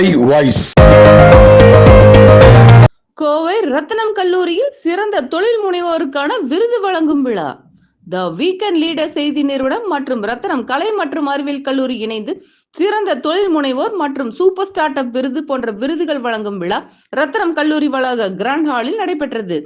Kovai voice. Kovai ரத்னம் கல்லூரியில் சிறந்த தொழில் முனைவோருக்கான விருது வழங்கும் விழா. த வீக்கெண்ட் லீடர் செய்தி நிறுவனம் மற்றும் ரத்னம் கலை மற்றும் அறிவியல் கல்லூரி இணைந்து சிறந்த தொழில் முனைவோர் மற்றும் சூப்பர் ஸ்டார்ட் அப் விருது போன்ற விருதுகள் வழங்கும் விழா ரத்னம் கல்லூரி வளாக கிராண்ட் ஹாலில் நடைபெற்றது.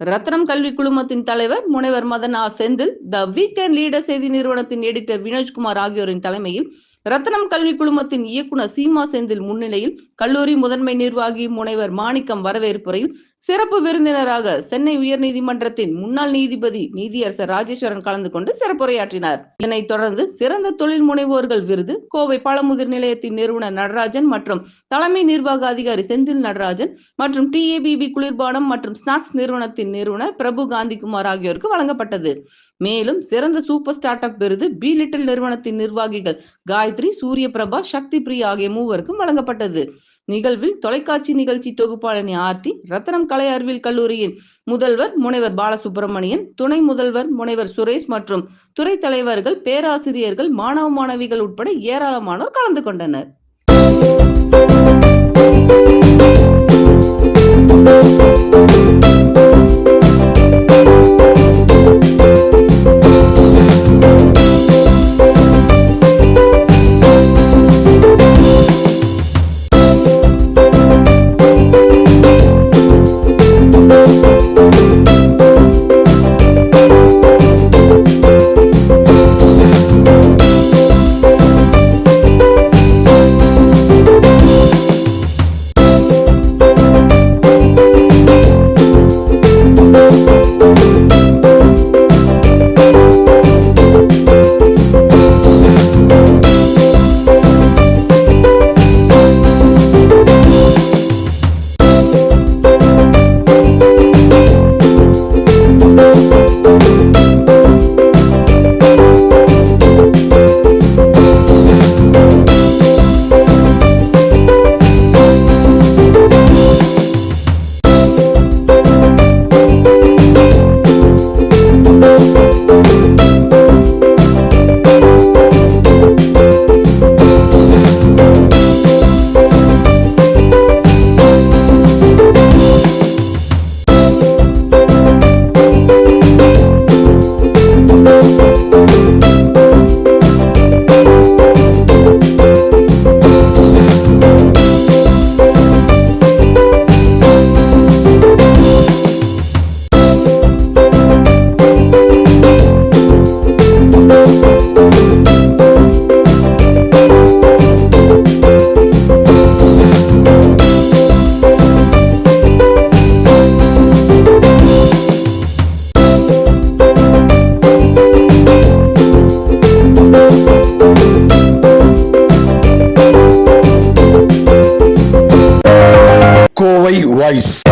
ரத்னம் கல்வி குழுமத்தின் தலைவர் முனைவர் மதன் ஆ. செந்தில், த வீக்கெண்ட் லீடர் செய்தி நிறுவனத்தின் எடிட்டர் வினோஜ்குமார் ஆகியோரின் தலைமையில் ரத்னம் கல்வி குழுமத்தின் இயக்குனர் சீமா செந்தில் முன்னிலையில் கல்லூரி முதன்மை நிர்வாகி முனைவர் மாணிக்கம் வரவேற்புரையில் சிறப்பு விருந்தினராக சென்னை உயர்நீதிமன்றத்தின் முன்னாள் நீதிபதி நீதியரசர் ராஜேஸ்வரன் கலந்து கொண்டு சிறப்புரையாற்றினார். இதனைத் தொடர்ந்து சிறந்த தொழில் முனைவோர்கள் விருது கோவை பழமுதிர் நிலையத்தின் நிறுவனர் நடராஜன் மற்றும் தலைமை நிர்வாக அதிகாரி செந்தில் நடராஜன் மற்றும் TABB குளிர்பானம் மற்றும் ஸ்நாக்ஸ் நிறுவனத்தின் நிறுவனர் பிரபு காந்திகுமார் ஆகியோருக்கு வழங்கப்பட்டது. மேலும் சிறந்த சூப்பர் ஸ்டார்ட் அப் விருது பி லிட்டில் நிறுவனத்தின் நிர்வாகிகள் காயத்ரி, சூரிய பிரபா, சக்தி பிரியா ஆகிய மூவருக்கும் வழங்கப்பட்டது. நிகழ்வில் தொலைக்காட்சி நிகழ்ச்சி தொகுப்பாளனி ஆர்த்தி, ரத்னம் கலை அறிவியல் கல்லூரியின் முதல்வர் முனைவர் பாலசுப்ரமணியன், துணை முதல்வர் முனைவர் சுரேஷ் மற்றும் துறை தலைவர்கள், பேராசிரியர்கள், மாணவ மாணவிகள் உட்பட ஏராளமானோர் கலந்து கொண்டனர். கோவை வாய்ஸ்.